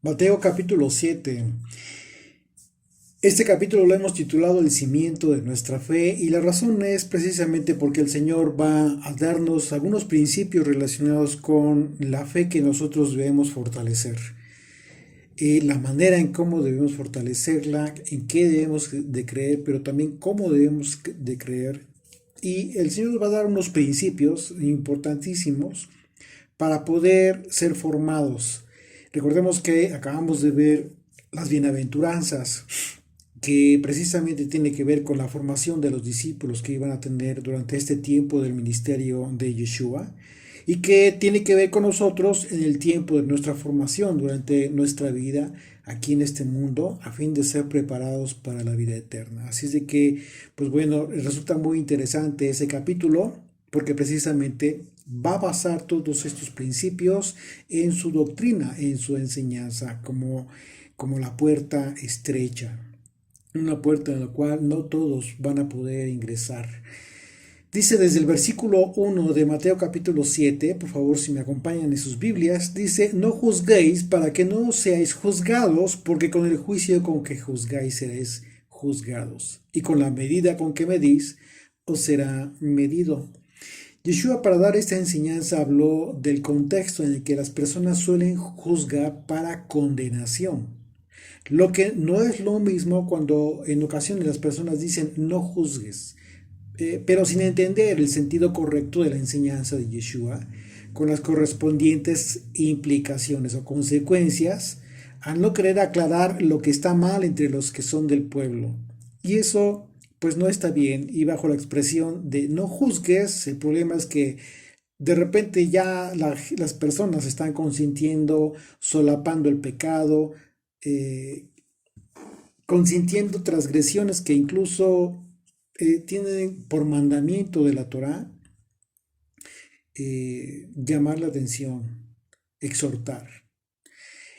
Mateo capítulo 7. Este capítulo lo hemos titulado El cimiento de nuestra fe y la razón es precisamente porque el Señor va a darnos algunos principios relacionados con la fe que nosotros debemos fortalecer. La manera en cómo debemos fortalecerla, en qué debemos de creer, pero también cómo debemos de creer. Y el Señor nos va a dar unos principios importantísimos para poder ser formados. Recordemos que acabamos de ver las bienaventuranzas, que precisamente tiene que ver con la formación de los discípulos que iban a tener durante este tiempo del ministerio de Yeshua y que tiene que ver con nosotros en el tiempo de nuestra formación durante nuestra vida aquí en este mundo a fin de ser preparados para la vida eterna. Así es de que, pues bueno, resulta muy interesante ese capítulo porque precisamente va a basar todos estos principios en su doctrina, en su enseñanza, como la puerta estrecha, una puerta en la cual no todos van a poder ingresar. Dice desde el versículo 1 de Mateo capítulo 7, por favor si me acompañan en sus Biblias, dice, no juzguéis para que no seáis juzgados, porque con el juicio con que juzgáis seréis juzgados, y con la medida con que medís os será medido. Yeshua para dar esta enseñanza habló del contexto en el que las personas suelen juzgar para condenación. Lo que no es lo mismo cuando en ocasiones las personas dicen no juzgues, pero sin entender el sentido correcto de la enseñanza de Yeshua, con las correspondientes implicaciones o consecuencias, al no querer aclarar lo que está mal entre los que son del pueblo. Y eso pues no está bien, y bajo la expresión de no juzgues, el problema es que de repente ya las personas están consintiendo, solapando el pecado, eh, consintiendo transgresiones que incluso tienen por mandamiento de la Torá llamar la atención, exhortar.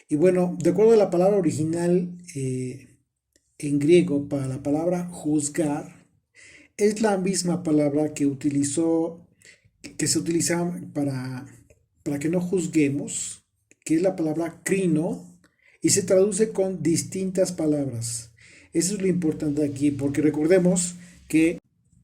Y bueno, de acuerdo a la palabra original en griego para la palabra juzgar, es la misma palabra que se utiliza para que no juzguemos, que es la palabra crino, y se traduce con distintas palabras. Eso es lo importante aquí, porque recordemos que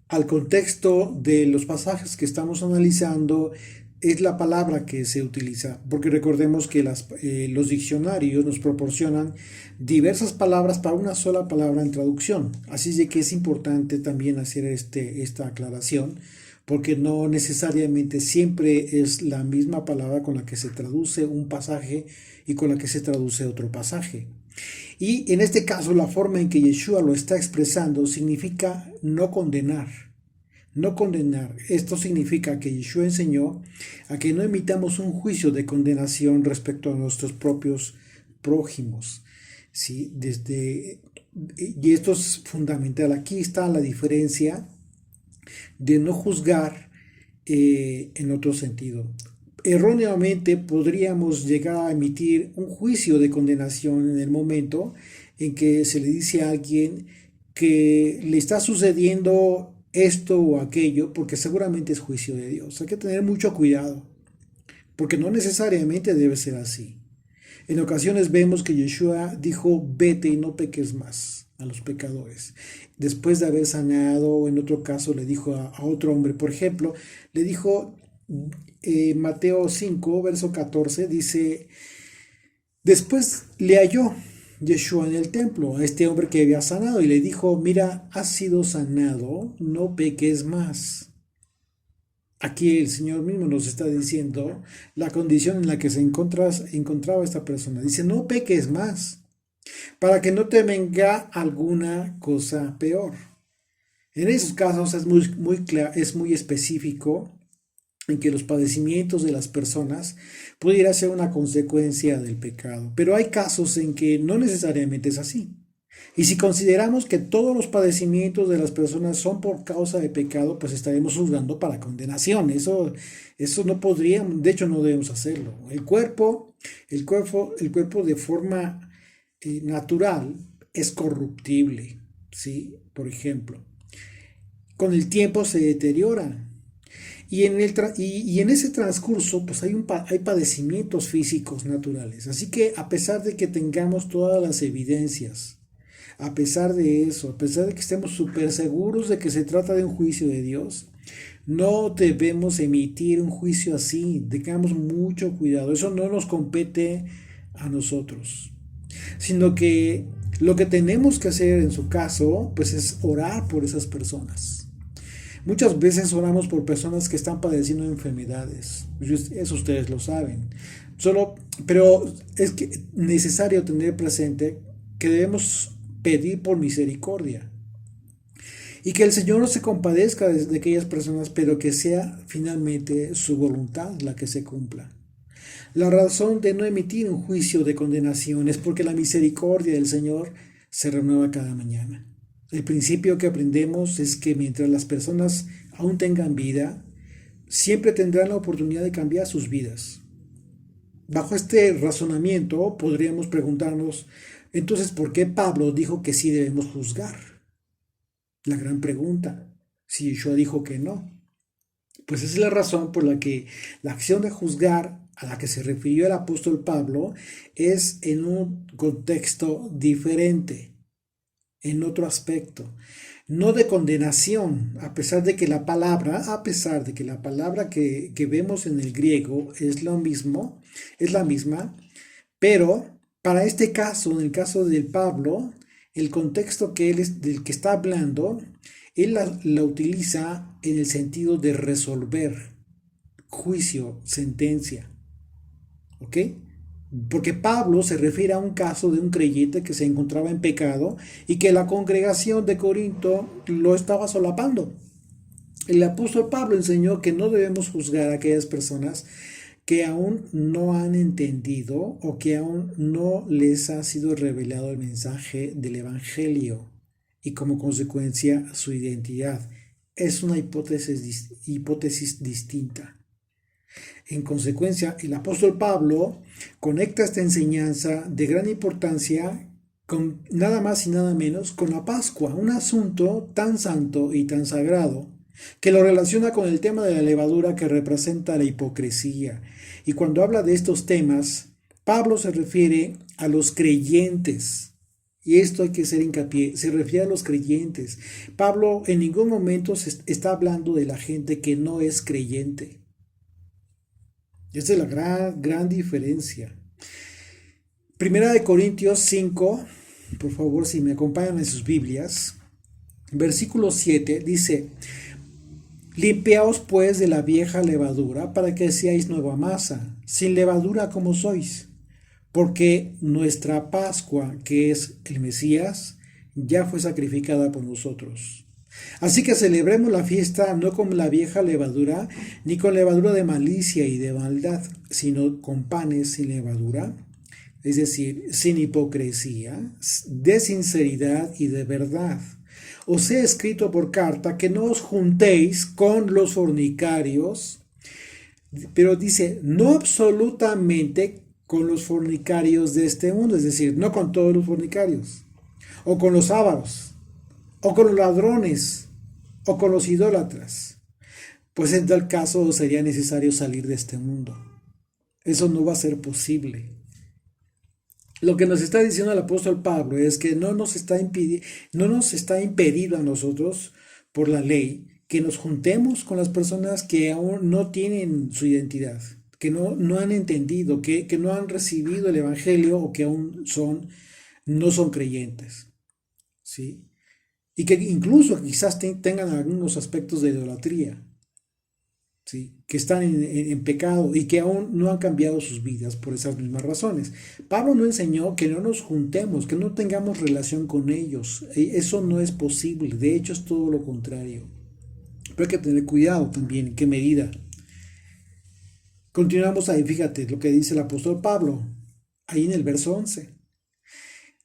al contexto de los pasajes que estamos analizando es la palabra que se utiliza, porque recordemos que los diccionarios nos proporcionan diversas palabras para una sola palabra en traducción. Así de que es importante también hacer esta aclaración, porque no necesariamente siempre es la misma palabra con la que se traduce un pasaje y con la que se traduce otro pasaje. Y en este caso, la forma en que Yeshua lo está expresando significa no condenar. No condenar. Esto significa que Yeshua enseñó a que no emitamos un juicio de condenación respecto a nuestros propios prójimos. ¿Sí? Y esto es fundamental. Aquí está la diferencia de no juzgar en otro sentido. Erróneamente podríamos llegar a emitir un juicio de condenación en el momento en que se le dice a alguien que le está sucediendo esto o aquello, porque seguramente es juicio de Dios. Hay que tener mucho cuidado, porque no necesariamente debe ser así. En ocasiones vemos que Yeshua dijo, vete y no peques más a los pecadores. Después de haber sanado, o en otro caso le dijo a otro hombre, por ejemplo, le dijo, Mateo 5, verso 14, dice, después le halló Yeshua en el templo a este hombre que había sanado y le dijo, mira, has sido sanado, no peques más. Aquí el Señor mismo nos está diciendo la condición en la que se encontraba esta persona. Dice, no peques más, para que no te venga alguna cosa peor. En esos casos es muy específico en que los padecimientos de las personas pudiera ser una consecuencia del pecado. Pero hay casos en que no necesariamente es así. Y si consideramos que todos los padecimientos de las personas son por causa de pecado, pues estaremos juzgando para condenación. Eso no podríamos, de hecho no debemos hacerlo. El cuerpo de forma natural es corruptible, ¿sí? Por ejemplo, con el tiempo se deteriora. Y en ese transcurso, pues hay padecimientos físicos naturales. Así que a pesar de que tengamos todas las evidencias, a pesar de eso, a pesar de que estemos súper seguros de que se trata de un juicio de Dios, no debemos emitir un juicio así. Tengamos mucho cuidado. Eso no nos compete a nosotros, sino que lo que tenemos que hacer en su caso, pues es orar por esas personas. Muchas veces oramos por personas que están padeciendo enfermedades. Eso ustedes lo saben. Pero es que necesario tener presente que debemos pedir por misericordia. Y que el Señor se compadezca de aquellas personas, pero que sea finalmente su voluntad la que se cumpla. La razón de no emitir un juicio de condenación es porque la misericordia del Señor se renueva cada mañana. El principio que aprendemos es que mientras las personas aún tengan vida, siempre tendrán la oportunidad de cambiar sus vidas. Bajo este razonamiento podríamos preguntarnos, entonces, ¿por qué Pablo dijo que sí debemos juzgar? La gran pregunta, si Yeshua dijo que no. Pues esa es la razón por la que la acción de juzgar a la que se refirió el apóstol Pablo es en un contexto diferente, en otro aspecto, no de condenación, a pesar de que la palabra que vemos en el griego es lo mismo, es la misma, pero para este caso, en el caso del Pablo, el contexto del que está hablando, él la utiliza en el sentido de resolver juicio, sentencia. ¿Ok? Porque Pablo se refiere a un caso de un creyente que se encontraba en pecado y que la congregación de Corinto lo estaba solapando. El apóstol Pablo enseñó que no debemos juzgar a aquellas personas que aún no han entendido o que aún no les ha sido revelado el mensaje del Evangelio y como consecuencia su identidad. Es una hipótesis distinta. En consecuencia, el apóstol Pablo conecta esta enseñanza de gran importancia con nada más y nada menos con la Pascua, un asunto tan santo y tan sagrado que lo relaciona con el tema de la levadura que representa la hipocresía. Y cuando habla de estos temas, Pablo se refiere a los creyentes. Y esto hay que hacer hincapié, se refiere a los creyentes. Pablo en ningún momento está hablando de la gente que no es creyente. Esa es la gran diferencia. Primera de Corintios 5, por favor, si me acompañan en sus Biblias, versículo 7 dice: limpiaos pues de la vieja levadura para que seáis nueva masa, sin levadura como sois, porque nuestra Pascua, que es el Mesías, ya fue sacrificada por nosotros. Así que celebremos la fiesta no con la vieja levadura, ni con levadura de malicia y de maldad, sino con panes sin levadura, es decir, sin hipocresía, de sinceridad y de verdad. Os he escrito por carta que no os juntéis con los fornicarios, pero dice, no absolutamente con los fornicarios de este mundo, es decir, no con todos los fornicarios, o con los ávaros, o con los ladrones, o con los idólatras, pues en tal caso sería necesario salir de este mundo. Eso no va a ser posible. Lo que nos está diciendo el apóstol Pablo es que no nos está impedido a nosotros por la ley que nos juntemos con las personas que aún no tienen su identidad, que no han entendido, que no han recibido el Evangelio o que aún no son creyentes. ¿Sí? Y que incluso quizás tengan algunos aspectos de idolatría, ¿sí? Que están en pecado y que aún no han cambiado sus vidas por esas mismas razones. Pablo no enseñó que no nos juntemos, que no tengamos relación con ellos. Eso no es posible, de hecho es todo lo contrario. Pero hay que tener cuidado también en qué medida. Continuamos ahí, fíjate lo que dice el apóstol Pablo, ahí en el verso 11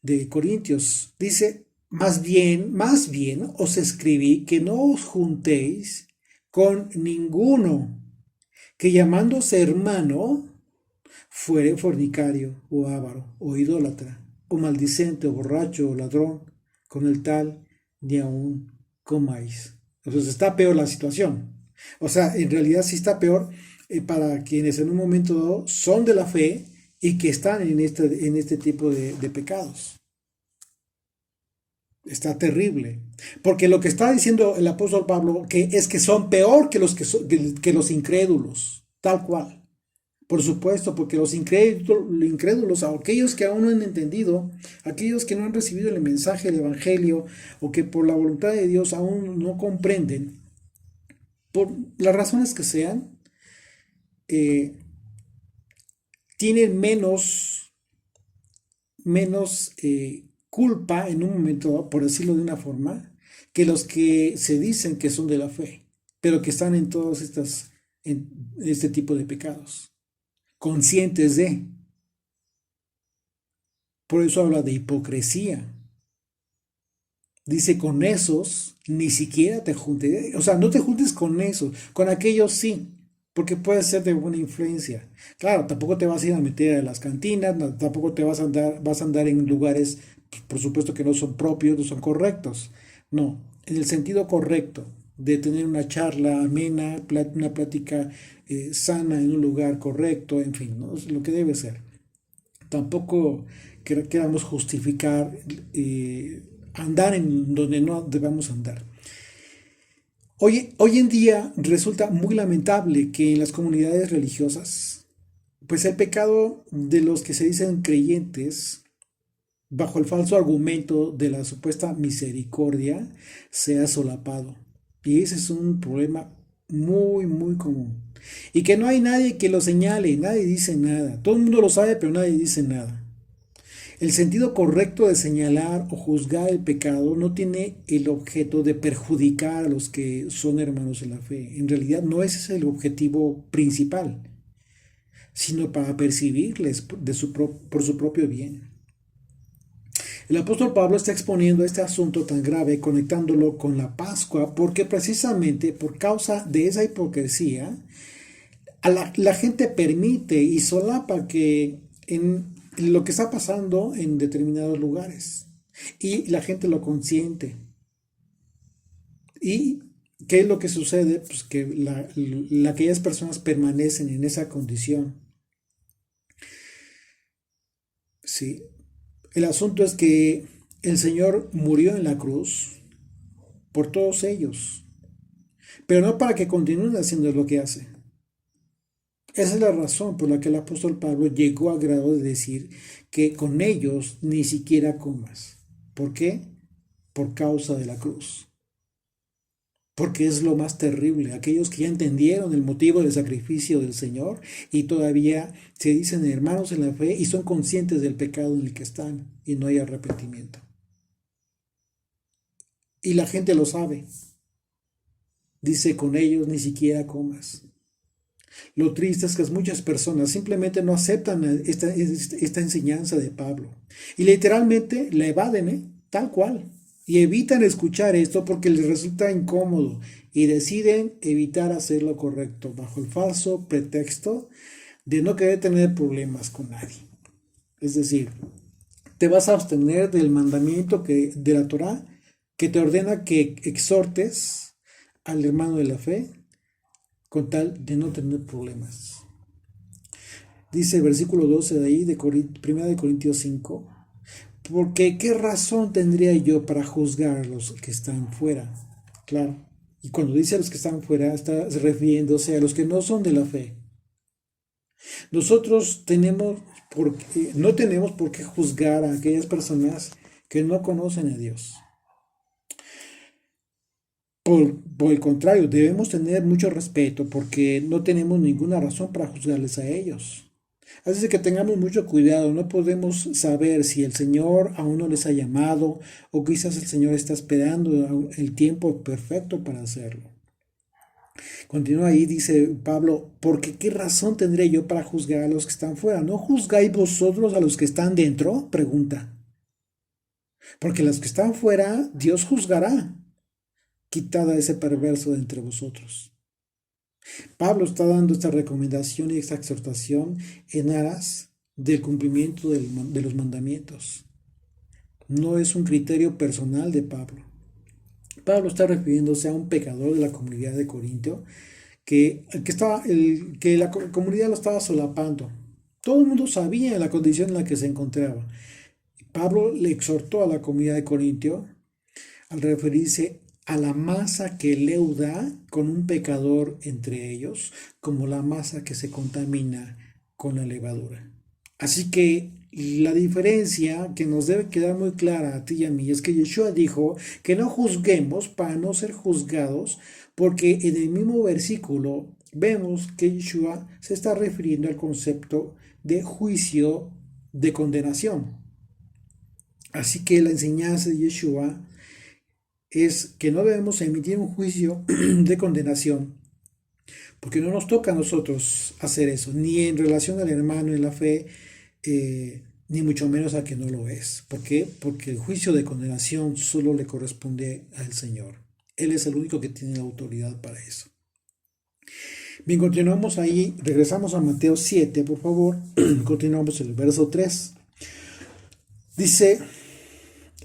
de Corintios. Dice, más bien os escribí que no os juntéis con ninguno que llamándose hermano fuere fornicario o avaro o idólatra o maldicente o borracho o ladrón, con el tal ni aún comáis. Entonces está peor la situación. O sea, en realidad sí está peor para quienes en un momento dado son de la fe y que están en este tipo de pecados. Está terrible. Porque lo que está diciendo el apóstol Pablo que es que son peor que que los incrédulos, tal cual. Por supuesto, porque los incrédulos, aquellos que aún no han entendido, aquellos que no han recibido el mensaje del Evangelio o que por la voluntad de Dios aún no comprenden, por las razones que sean, eh, tienen menos culpa en un momento, por decirlo de una forma, que los que se dicen que son de la fe, pero que están en en este tipo de pecados, conscientes de. Por eso habla de hipocresía. Dice, con esos ni siquiera te juntes. O sea, no te juntes con esos. Con aquellos sí, porque puede ser de buena influencia. Claro, tampoco te vas a ir a meter a las cantinas, tampoco vas a andar en lugares, por supuesto que no son propios, no son correctos. No, en el sentido correcto de tener una charla amena, una plática sana en un lugar correcto, en fin, ¿no? Es lo que debe ser. Tampoco queramos justificar andar en donde no debamos andar. Hoy en día resulta muy lamentable que en las comunidades religiosas, pues el pecado de los que se dicen creyentes, bajo el falso argumento de la supuesta misericordia, sea solapado. Y ese es un problema muy común. Y que no hay nadie que lo señale, nadie dice nada. Todo el mundo lo sabe, pero nadie dice nada. El sentido correcto de señalar o juzgar el pecado no tiene el objeto de perjudicar a los que son hermanos en la fe. En realidad no ese es el objetivo principal, sino para percibirles por su propio bien. El apóstol Pablo está exponiendo este asunto tan grave, conectándolo con la Pascua, porque precisamente por causa de esa hipocresía, la gente permite y solapa que en lo que está pasando en determinados lugares. Y la gente lo consiente. ¿Y qué es lo que sucede? Pues que aquellas personas permanecen en esa condición. ¿Sí? El asunto es que el Señor murió en la cruz por todos ellos, pero no para que continúen haciendo lo que hace. Esa es la razón por la que el apóstol Pablo llegó a grado de decir que con ellos ni siquiera comas. ¿Por qué? Por causa de la cruz. Porque es lo más terrible. Aquellos que ya entendieron el motivo del sacrificio del Señor y todavía se dicen hermanos en la fe y son conscientes del pecado en el que están y no hay arrepentimiento. Y la gente lo sabe. Dice, con ellos ni siquiera comas. Lo triste es que muchas personas simplemente no aceptan esta enseñanza de Pablo y literalmente la evaden, tal cual. Y evitan escuchar esto porque les resulta incómodo y deciden evitar hacer lo correcto bajo el falso pretexto de no querer tener problemas con nadie. Es decir, te vas a abstener del mandamiento de la Torá que te ordena que exhortes al hermano de la fe con tal de no tener problemas. Dice el versículo 12 de ahí, de 1 de Corintios 5, porque ¿qué razón tendría yo para juzgar a los que están fuera? Claro, y cuando dice a los que están fuera, está refiriéndose a los que no son de la fe. Nosotros no tenemos por qué juzgar a aquellas personas que no conocen a Dios. Por el contrario, debemos tener mucho respeto porque no tenemos ninguna razón para juzgarles a ellos. Así que tengamos mucho cuidado, no podemos saber si el Señor aún no les ha llamado o quizás el Señor está esperando el tiempo perfecto para hacerlo. Continúa ahí, dice Pablo, porque ¿qué razón tendré yo para juzgar a los que están fuera? ¿No juzgáis vosotros a los que están dentro? Pregunta. Porque los que están fuera, Dios juzgará, quitada ese perverso de entre vosotros. Pablo está dando esta recomendación y esta exhortación en aras del cumplimiento de los mandamientos. No es un criterio personal de Pablo. Pablo está refiriéndose a un pecador de la comunidad de Corintio que la comunidad lo estaba solapando. Todo el mundo sabía la condición en la que se encontraba. Pablo le exhortó a la comunidad de Corintio al referirse a la masa que leuda con un pecador entre ellos, como la masa que se contamina con la levadura. Así que la diferencia que nos debe quedar muy clara a ti y a mí es que Yeshua dijo que no juzguemos para no ser juzgados, porque en el mismo versículo vemos que Yeshua se está refiriendo al concepto de juicio de condenación. Así que la enseñanza de Yeshua es que no debemos emitir un juicio de condenación, porque no nos toca a nosotros hacer eso, ni en relación al hermano en la fe, ni mucho menos a que no lo es. ¿Por qué? Porque el juicio de condenación solo le corresponde al Señor. Él es el único que tiene la autoridad para eso. Bien, continuamos ahí, regresamos a Mateo 7, por favor, continuamos el verso 3. Dice: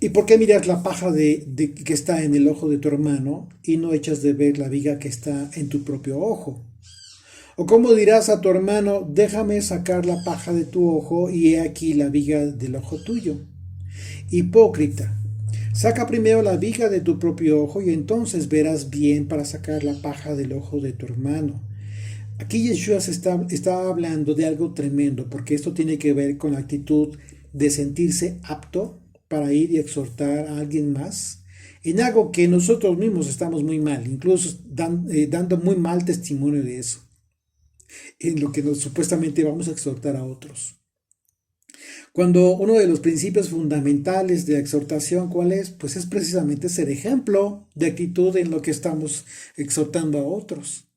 ¿y por qué miras la paja que está en el ojo de tu hermano y no echas de ver la viga que está en tu propio ojo? ¿O cómo dirás a tu hermano, déjame sacar la paja de tu ojo y he aquí la viga del ojo tuyo? Hipócrita, saca primero la viga de tu propio ojo y entonces verás bien para sacar la paja del ojo de tu hermano. Aquí Yeshua está hablando de algo tremendo, porque esto tiene que ver con la actitud de sentirse apto para ir y exhortar a alguien más en algo que nosotros mismos estamos muy mal, incluso dando muy mal testimonio de eso, en lo que supuestamente vamos a exhortar a otros. Cuando uno de los principios fundamentales de la exhortación, ¿cuál es? Pues es precisamente ser ejemplo de actitud en lo que estamos exhortando a otros.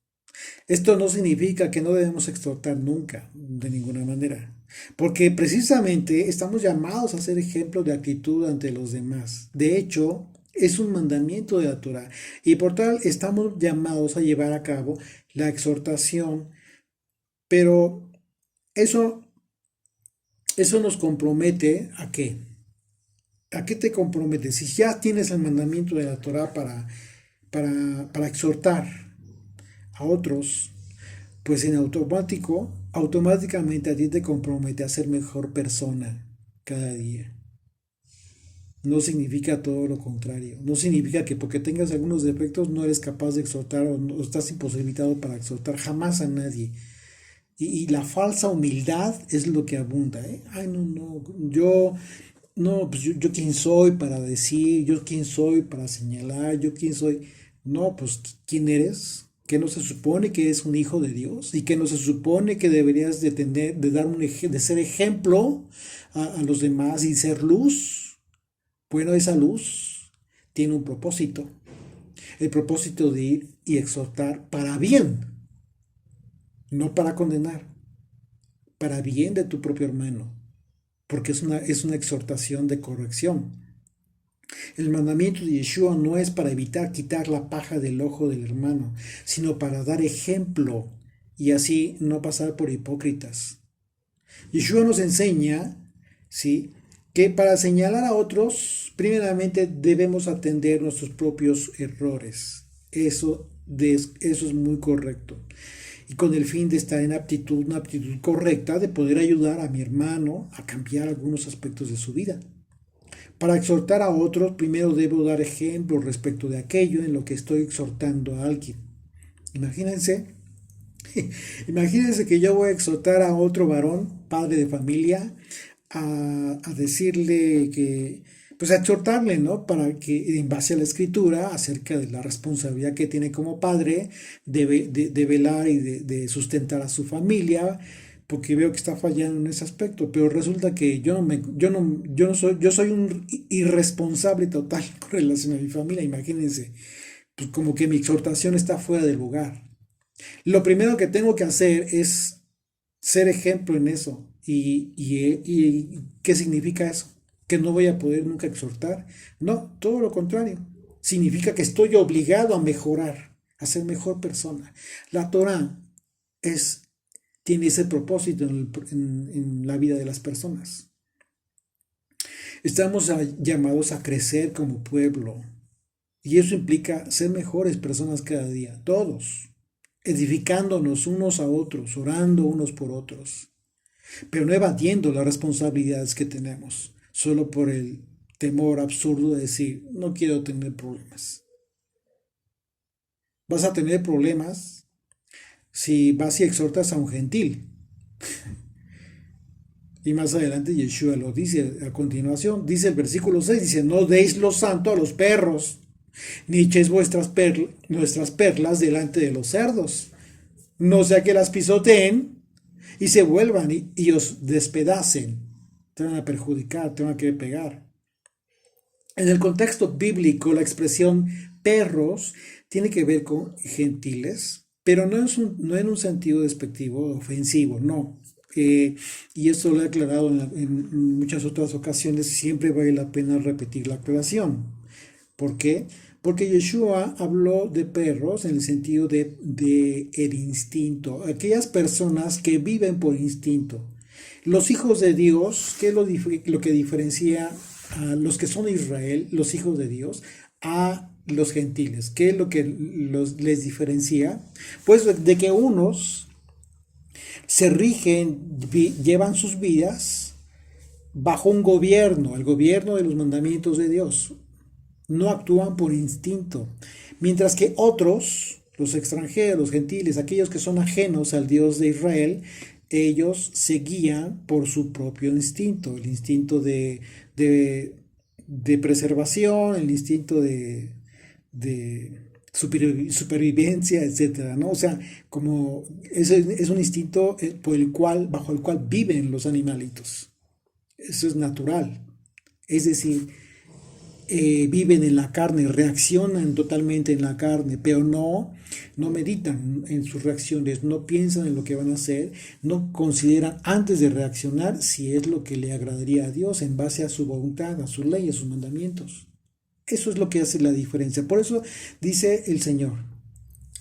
Esto no significa que no debemos exhortar nunca, de ninguna manera, porque precisamente estamos llamados a ser ejemplo de actitud ante los demás. De hecho, es un mandamiento de la Torah y por tal estamos llamados a llevar a cabo la exhortación, pero eso, eso nos compromete ¿a qué? ¿A qué te comprometes? Si ya tienes el mandamiento de la Torah para exhortar a otros, pues en automáticamente a ti te compromete a ser mejor persona cada día. No significa todo lo contrario. No significa que porque tengas algunos defectos no eres capaz de exhortar o no, estás imposibilitado para exhortar jamás a nadie. Y la falsa humildad es lo que abunda, ¿eh? Ay, no, pues yo quién soy para decir, yo quién soy para señalar, yo quién soy. No, pues ¿quién eres? ¿Que no se supone que es un hijo de Dios? ¿Y que no se supone que deberías de tener, de dar de ser ejemplo a los demás y ser luz? Bueno, esa luz tiene un propósito. El propósito de ir y exhortar para bien, no para condenar, para bien de tu propio hermano, porque es una exhortación de corrección. El mandamiento de Yeshua no es para evitar quitar la paja del ojo del hermano, sino para dar ejemplo y así no pasar por hipócritas. Yeshua nos enseña, ¿sí?, que para señalar a otros, primeramente debemos atender nuestros propios errores. Eso es muy correcto. Y con el fin de estar en una aptitud correcta de poder ayudar a mi hermano a cambiar algunos aspectos de su vida. Para exhortar a otros, primero debo dar ejemplo respecto de aquello en lo que estoy exhortando a alguien. Imagínense, imagínense que yo voy a exhortar a otro varón, padre de familia, a decirle que, pues a exhortarle, ¿no? Para que en base a la escritura, acerca de la responsabilidad que tiene como padre, de velar y de sustentar a su familia, porque veo que está fallando en ese aspecto, pero resulta que yo soy un irresponsable total con relación a mi familia, imagínense, pues como que mi exhortación está fuera de lugar. Lo primero que tengo que hacer es ser ejemplo en eso. ¿Y qué significa eso? ¿Que no voy a poder nunca exhortar? No, todo lo contrario. Significa que estoy obligado a mejorar, a ser mejor persona. La Torah tiene ese propósito en la vida de las personas. Estamos llamados a crecer como pueblo Y eso implica ser mejores personas cada día, todos, edificándonos unos a otros, orando unos por otros, pero no evadiendo las responsabilidades que tenemos, solo por el temor absurdo de decir, no quiero tener problemas. Vas a tener problemas si vas y exhortas a un gentil. Y más adelante Yeshua lo dice a continuación. Dice el versículo 6, dice, no deis lo santo a los perros, ni echéis nuestras perlas delante de los cerdos, no sea que las pisoteen y se vuelvan y os despedacen. Te van a perjudicar, te van a querer pegar. En el contexto bíblico, la expresión perros tiene que ver con gentiles, pero no en un sentido despectivo o ofensivo, no. Y esto lo he aclarado en muchas otras ocasiones, siempre vale la pena repetir la aclaración. ¿Por qué? Porque Yeshua habló de perros en el sentido de el instinto, aquellas personas que viven por instinto. Los hijos de Dios, ¿qué es lo que diferencia a los que son de Israel, los hijos de Dios, a los gentiles? ¿Qué es lo que les diferencia? Pues de que unos se rigen, llevan sus vidas bajo un gobierno, el gobierno de los mandamientos de Dios. No actúan por instinto, mientras que otros, los extranjeros, los gentiles, aquellos que son ajenos al Dios de Israel, ellos se guían por su propio instinto, el instinto de preservación, el instinto de supervivencia, etcétera, ¿no? O sea, como es un instinto bajo el cual viven los animalitos. Eso es natural. Es decir, viven en la carne, reaccionan totalmente en la carne, pero no meditan en sus reacciones, no piensan en lo que van a hacer, no consideran antes de reaccionar si es lo que le agradaría a Dios en base a su voluntad, a su ley, a sus mandamientos. Eso es lo que hace la diferencia. Por eso dice el Señor,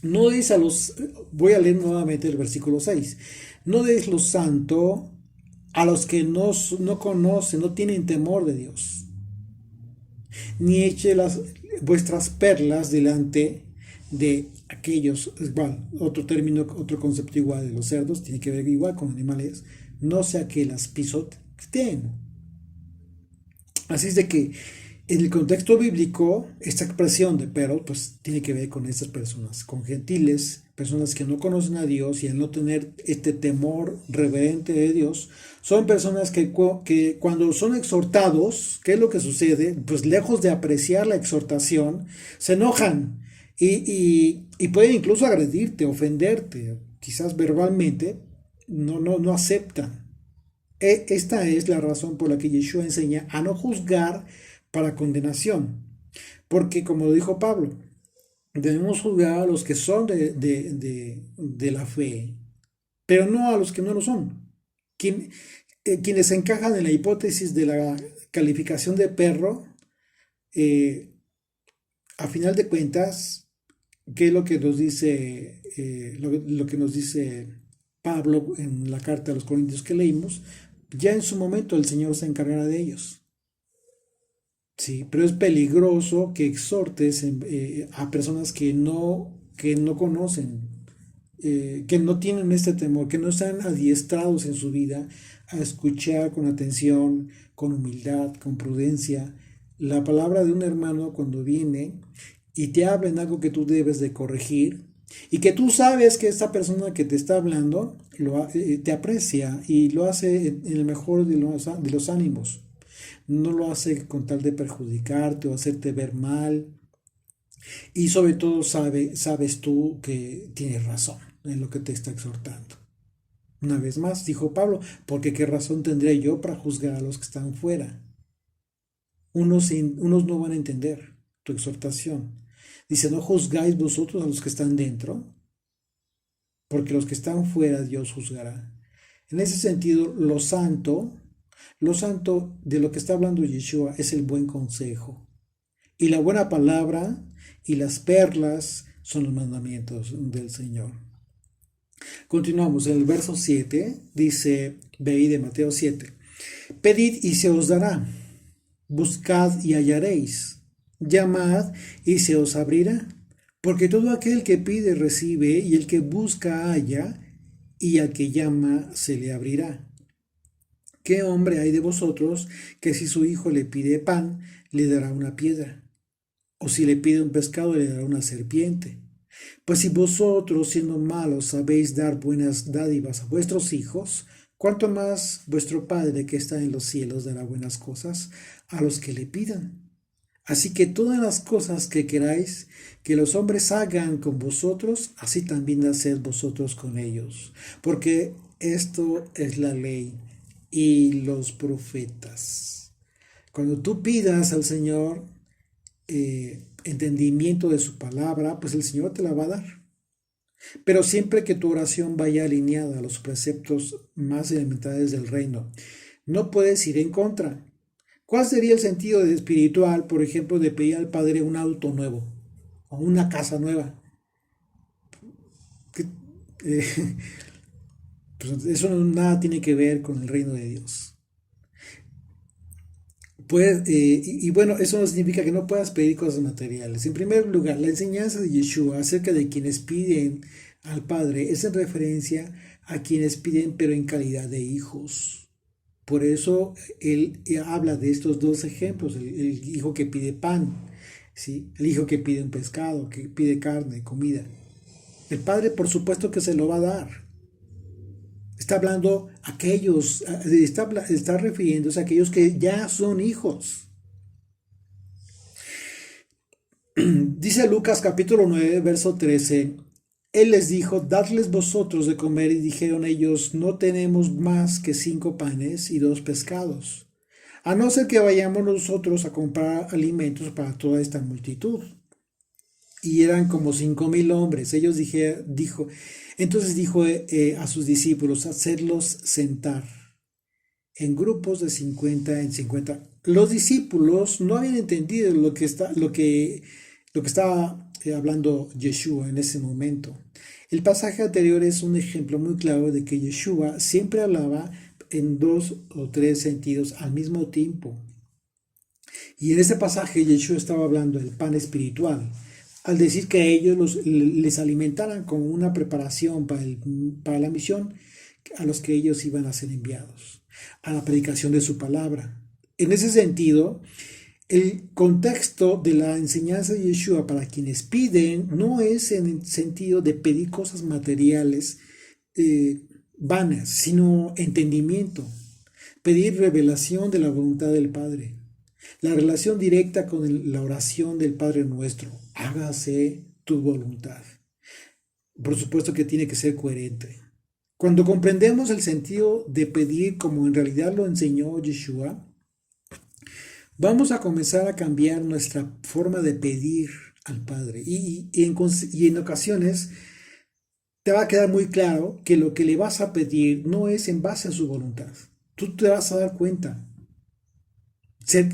no des a los, voy a leer nuevamente el versículo 6, no des lo santo a los que no conocen, no tienen temor de Dios, ni eche vuestras perlas delante de aquellos, igual, otro término, otro concepto igual de los cerdos, tiene que ver igual con animales, no sea que las pisoteen. Así es de que en el contexto bíblico, esta expresión de perros, pues tiene que ver con estas personas, con gentiles, personas que no conocen a Dios y al no tener este temor reverente de Dios, son personas que cuando son exhortados, ¿qué es lo que sucede? Pues lejos de apreciar la exhortación, se enojan y pueden incluso agredirte, ofenderte, quizás verbalmente, no aceptan. Esta es la razón por la que Yeshua enseña a no juzgar para condenación. Porque como dijo Pablo, debemos juzgar a los que son de la fe, pero no a los que no lo son. Quienes encajan en la hipótesis de la calificación de perro, a final de cuentas, ¿qué es lo que nos dice, lo que nos dice Pablo en la carta a los Corintios que leímos? Ya en su momento el Señor se encargará de ellos. Sí, pero es peligroso que exhortes a personas que no conocen, que no tienen este temor, que no están adiestrados en su vida a escuchar con atención, con humildad, con prudencia, la palabra de un hermano cuando viene y te habla en algo que tú debes de corregir y que tú sabes que esta persona que te está hablando te aprecia y lo hace en el mejor de los ánimos. No lo hace con tal de perjudicarte o hacerte ver mal. Y sobre todo sabes tú que tienes razón en lo que te está exhortando. Una vez más, dijo Pablo, porque qué razón tendré yo para juzgar a los que están fuera. Unos no van a entender tu exhortación. Dice, no juzgáis vosotros a los que están dentro, porque los que están fuera Dios juzgará. En ese sentido, lo santo de lo que está hablando Yeshua es el buen consejo. Y la buena palabra y las perlas son los mandamientos del Señor. Continuamos, en el verso 7 dice, veí de Mateo 7, pedid y se os dará, buscad y hallaréis, Llamad y se os abrirá. Porque todo aquel que pide recibe, y el que busca halla, y al que llama se le abrirá. ¿Qué hombre hay de vosotros que si su hijo le pide pan, le dará una piedra? O si le pide un pescado, le dará una serpiente. Pues si vosotros, siendo malos, sabéis dar buenas dádivas a vuestros hijos, cuánto más vuestro Padre que está en los cielos dará buenas cosas a los que le pidan. Así que todas las cosas que queráis que los hombres hagan con vosotros, así también haced vosotros con ellos. Porque esto es la ley y los profetas. Cuando tú pidas al Señor entendimiento de su palabra, pues el Señor te la va a dar. Pero siempre que tu oración vaya alineada a los preceptos más elementales del reino, no puedes ir en contra. ¿Cuál sería el sentido espiritual, por ejemplo, de pedir al Padre un auto nuevo o una casa nueva? Que, eh, pues eso nada tiene que ver con el reino de Dios. Pues, y bueno, eso no significa que no puedas pedir cosas materiales. En primer lugar, la enseñanza de Yeshua acerca de quienes piden al Padre es en referencia a quienes piden pero en calidad de hijos. Por eso él habla de estos dos ejemplos, el hijo que pide pan, ¿sí? El hijo que pide un pescado, que pide carne, comida. El Padre por supuesto que se lo va a dar. Está hablando aquellos, está refiriéndose a aquellos que ya son hijos. Dice Lucas capítulo 9, verso 13. Él les dijo, dadles vosotros de comer, y dijeron ellos, no tenemos más que 5 panes y 2 pescados, a no ser que vayamos nosotros a comprar alimentos para toda esta multitud. Y eran como 5,000 hombres. Entonces dijo a sus discípulos, hacerlos sentar en grupos de 50 en 50. Los discípulos no habían entendido lo que estaba hablando Yeshua en ese momento. El pasaje anterior es un ejemplo muy claro de que Yeshua siempre hablaba en 2 o 3 sentidos al mismo tiempo. Y en ese pasaje Yeshua estaba hablando del pan espiritual, al decir que ellos les alimentaran con una preparación para la misión a los que ellos iban a ser enviados, a la predicación de su palabra. En ese sentido, el contexto de la enseñanza de Yeshua para quienes piden no es en el sentido de pedir cosas materiales vanas, sino entendimiento, pedir revelación de la voluntad del Padre, la relación directa con la oración del Padre nuestro, hágase tu voluntad. Por supuesto que tiene que ser coherente. Cuando comprendemos el sentido de pedir como en realidad lo enseñó Yeshua, vamos a comenzar a cambiar nuestra forma de pedir al Padre. Y en ocasiones te va a quedar muy claro que lo que le vas a pedir no es en base a su voluntad. Tú te vas a dar cuenta.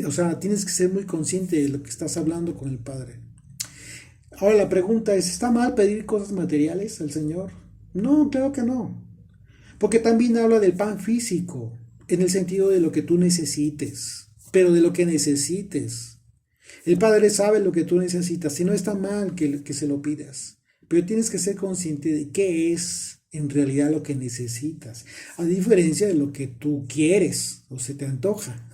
O sea, tienes que ser muy consciente de lo que estás hablando con el Padre. Ahora la pregunta es, ¿está mal pedir cosas materiales al Señor? No, claro que no. Porque también habla del pan físico, en el sentido de lo que tú necesites, pero de lo que necesites. El Padre sabe lo que tú necesitas, y no está mal que se lo pidas, pero tienes que ser consciente de qué es en realidad lo que necesitas, a diferencia de lo que tú quieres o se te antoja.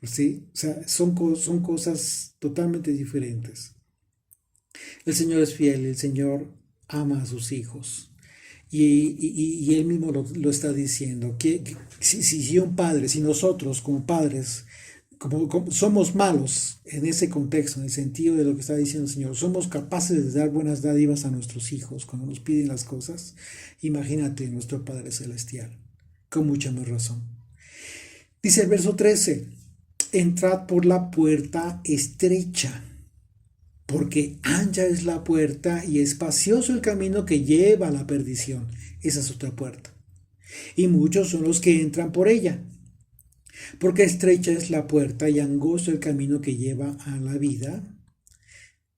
¿Sí? O sea, son cosas totalmente diferentes. El Señor es fiel, el Señor ama a sus hijos. Y él mismo lo está diciendo, que si un padre, si nosotros como padres, como somos malos en ese contexto, en el sentido de lo que está diciendo el Señor, somos capaces de dar buenas dádivas a nuestros hijos cuando nos piden las cosas, imagínate nuestro Padre Celestial, con mucha más razón. Dice el verso 13, entrad por la puerta estrecha, porque ancha es la puerta y espacioso el camino que lleva a la perdición. Esa es otra puerta. Y muchos son los que entran por ella. Porque estrecha es la puerta y angosto el camino que lleva a la vida,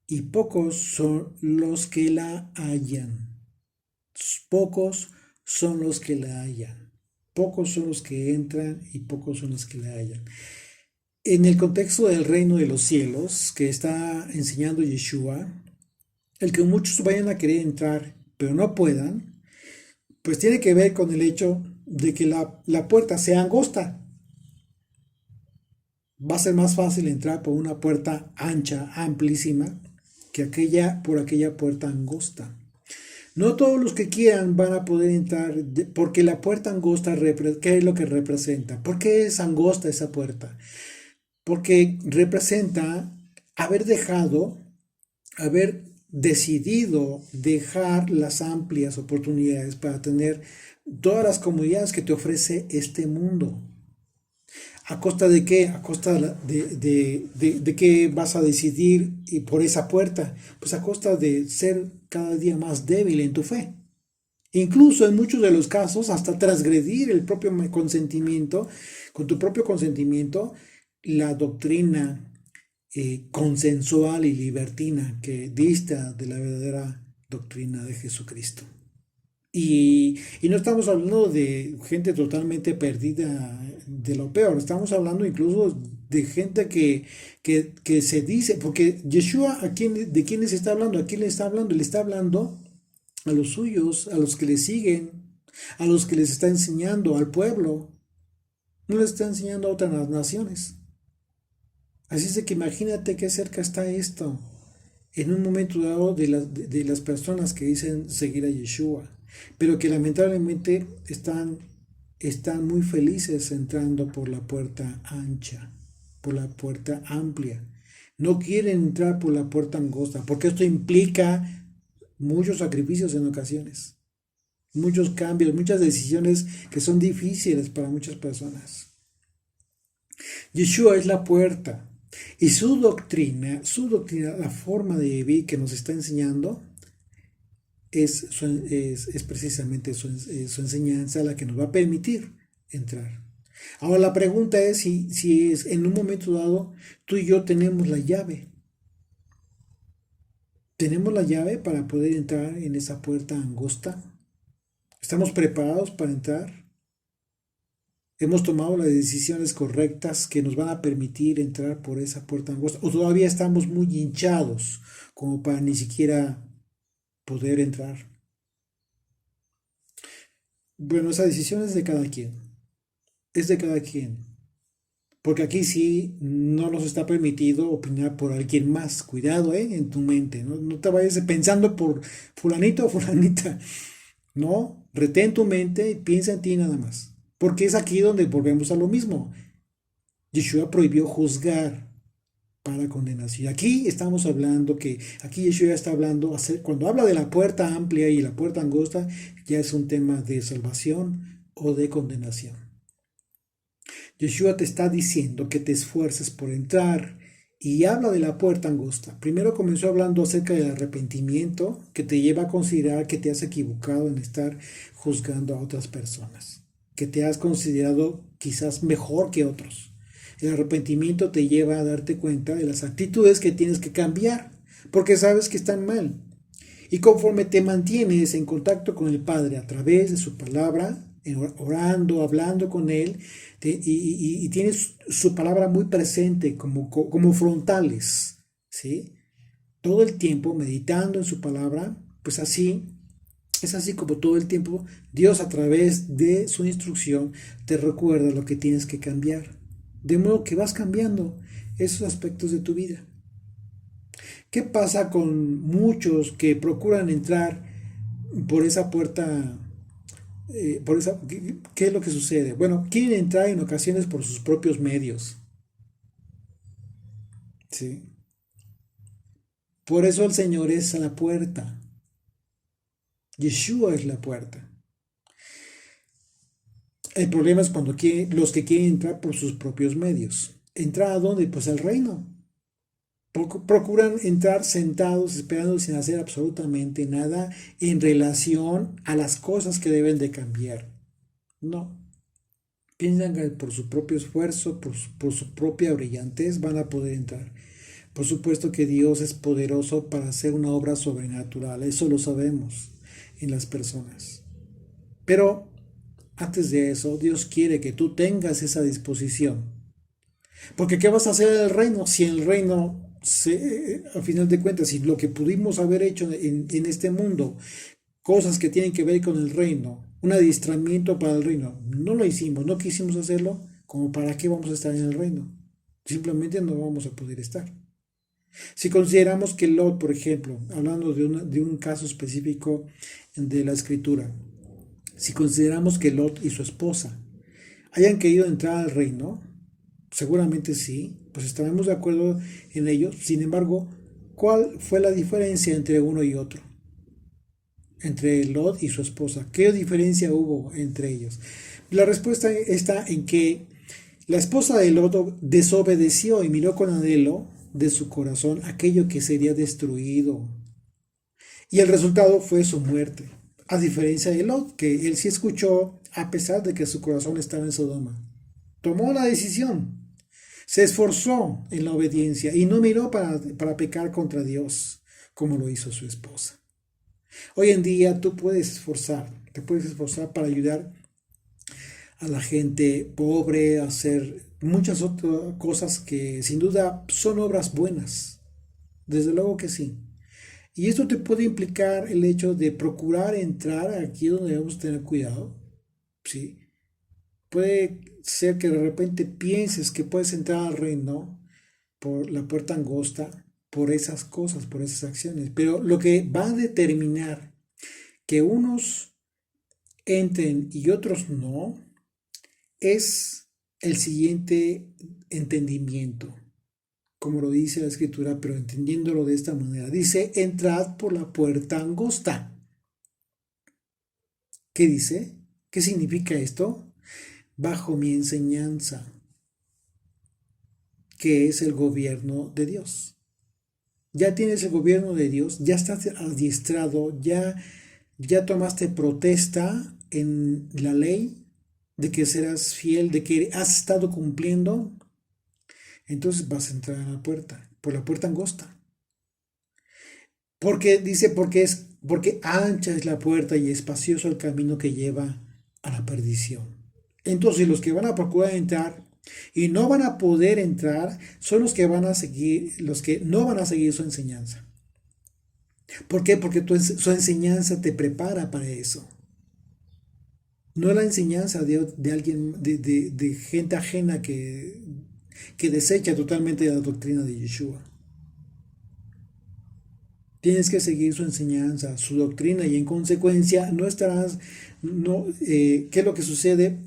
y pocos son los que la hallan. Pocos son los que la hallan. Pocos son los que entran y pocos son los que la hallan. En el contexto del reino de los cielos que está enseñando Yeshua, el que muchos vayan a querer entrar, pero no puedan, pues tiene que ver con el hecho de que la puerta sea angosta. Va a ser más fácil entrar por una puerta ancha, amplísima, que por aquella puerta angosta. No todos los que quieran van a poder entrar, porque la puerta angosta, ¿qué es lo que representa? ¿Por qué es angosta esa puerta? Porque representa haber decidido dejar las amplias oportunidades para tener todas las comodidades que te ofrece este mundo. ¿A costa de qué? ¿A costa de qué vas a decidir y por esa puerta? Pues a costa de ser cada día más débil en tu fe. Incluso en muchos de los casos, hasta transgredir el propio consentimiento, con tu propio consentimiento, la doctrina consensual y libertina que dista de la verdadera doctrina de Jesucristo. Y no estamos hablando de gente totalmente perdida de lo peor, estamos hablando incluso de gente que se dice, porque Yeshua, ¿de quién les está hablando? ¿A quién le está hablando? Le está hablando a los suyos, a los que le siguen, a los que les está enseñando, al pueblo. No les está enseñando a otras naciones. Así es de que imagínate qué cerca está esto en un momento dado de las personas que dicen seguir a Yeshua, pero que lamentablemente están muy felices entrando por la puerta ancha, por la puerta amplia. No quieren entrar por la puerta angosta, porque esto implica muchos sacrificios en ocasiones, muchos cambios, muchas decisiones que son difíciles para muchas personas. Yeshua es la puerta. Y su doctrina, la forma de vivir que nos está enseñando, es precisamente su enseñanza la que nos va a permitir entrar. Ahora la pregunta es si es en un momento dado tú y yo tenemos la llave. ¿Tenemos la llave para poder entrar en esa puerta angosta? ¿Estamos preparados para entrar? ¿Hemos tomado las decisiones correctas que nos van a permitir entrar por esa puerta angosta? ¿O todavía estamos muy hinchados como para ni siquiera poder entrar? Bueno, esa decisión es de cada quien. Es de cada quien. Porque aquí sí no nos está permitido opinar por alguien más. Cuidado, en tu mente. No te vayas pensando por fulanito o fulanita. No, retén tu mente y piensa en ti nada más. Porque es aquí donde volvemos a lo mismo. Yeshua prohibió juzgar para condenación. Aquí estamos hablando aquí Yeshua está hablando, cuando habla de la puerta amplia y la puerta angosta, ya es un tema de salvación o de condenación. Yeshua te está diciendo que te esfuerces por entrar y habla de la puerta angosta. Primero comenzó hablando acerca del arrepentimiento que te lleva a considerar que te has equivocado en estar juzgando a otras personas, que te has considerado quizás mejor que otros. El arrepentimiento te lleva a darte cuenta de las actitudes que tienes que cambiar, porque sabes que están mal. Y conforme te mantienes en contacto con el Padre a través de su palabra, orando, hablando con Él, y tienes su palabra muy presente como frontales, ¿sí? Todo el tiempo meditando en su palabra, pues es así como todo el tiempo Dios a través de su instrucción te recuerda lo que tienes que cambiar. De modo que vas cambiando esos aspectos de tu vida. ¿Qué pasa con muchos que procuran entrar por esa puerta? ¿Qué es lo que sucede? Bueno, quieren entrar en ocasiones por sus propios medios. ¿Sí? Por eso el Señor es la puerta. Yeshua es la puerta. El problema es cuando los que quieren entrar por sus propios medios. ¿Entrar a dónde? Pues al reino. Procuran entrar sentados, esperando sin hacer absolutamente nada en relación a las cosas que deben de cambiar. No. Piensan que por su propio esfuerzo, por su propia brillantez van a poder entrar. Por supuesto que Dios es poderoso para hacer una obra sobrenatural, eso lo sabemos en las personas. Pero antes de eso, Dios quiere que tú tengas esa disposición Porque ¿qué vas a hacer en el reino? Si en el reino, a final de cuentas, si lo que pudimos haber hecho en este mundo, cosas que tienen que ver con el reino, un adiestramiento para el reino, no lo hicimos, no quisimos hacerlo, como para qué vamos a estar en el reino. Simplemente no vamos a poder estar. Si consideramos que Lot, por ejemplo, hablando de un caso específico de la escritura, si consideramos que Lot y su esposa hayan querido entrar al reino, seguramente sí, pues estaremos de acuerdo en ello. Sin embargo, ¿cuál fue la diferencia entre uno y otro? Entre Lot y su esposa. ¿Qué diferencia hubo entre ellos? La respuesta está en que la esposa de Lot desobedeció y miró con anhelo de su corazón aquello que sería destruido. Y el resultado fue su muerte. A diferencia de Lot, que él sí escuchó a pesar de que su corazón estaba en Sodoma. Tomó la decisión. Se esforzó en la obediencia y no miró para pecar contra Dios, como lo hizo su esposa. Hoy en día tú te puedes esforzar para ayudar a la gente pobre, a hacer muchas otras cosas que sin duda son obras buenas. Desde luego que sí. Y esto te puede implicar el hecho de procurar entrar aquí donde debemos tener cuidado. ¿Sí? Puede ser que de repente pienses que puedes entrar al reino por la puerta angosta, por esas cosas, por esas acciones. Pero lo que va a determinar que unos entren y otros no, es el siguiente entendimiento, como lo dice la escritura, pero entendiéndolo de esta manera. Dice, entrad por la puerta angosta. ¿Qué dice? ¿Qué significa esto? Bajo mi enseñanza, que es el gobierno de Dios. Ya tienes el gobierno de Dios, ya estás adiestrado, ya tomaste protesta en la ley de que serás fiel, de que has estado cumpliendo, entonces vas a entrar a la puerta, por la puerta angosta. Porque dice, porque ancha es la puerta y espacioso el camino que lleva a la perdición. Entonces los que van a procurar entrar y no van a poder entrar son los que van a seguir, los que no van a seguir su enseñanza. ¿Por qué? Porque su enseñanza te prepara para eso. No la enseñanza de alguien, de gente ajena que desecha totalmente la doctrina de Yeshua. Tienes que seguir su enseñanza, su doctrina y en consecuencia no estarás, no, ¿qué es lo que sucede?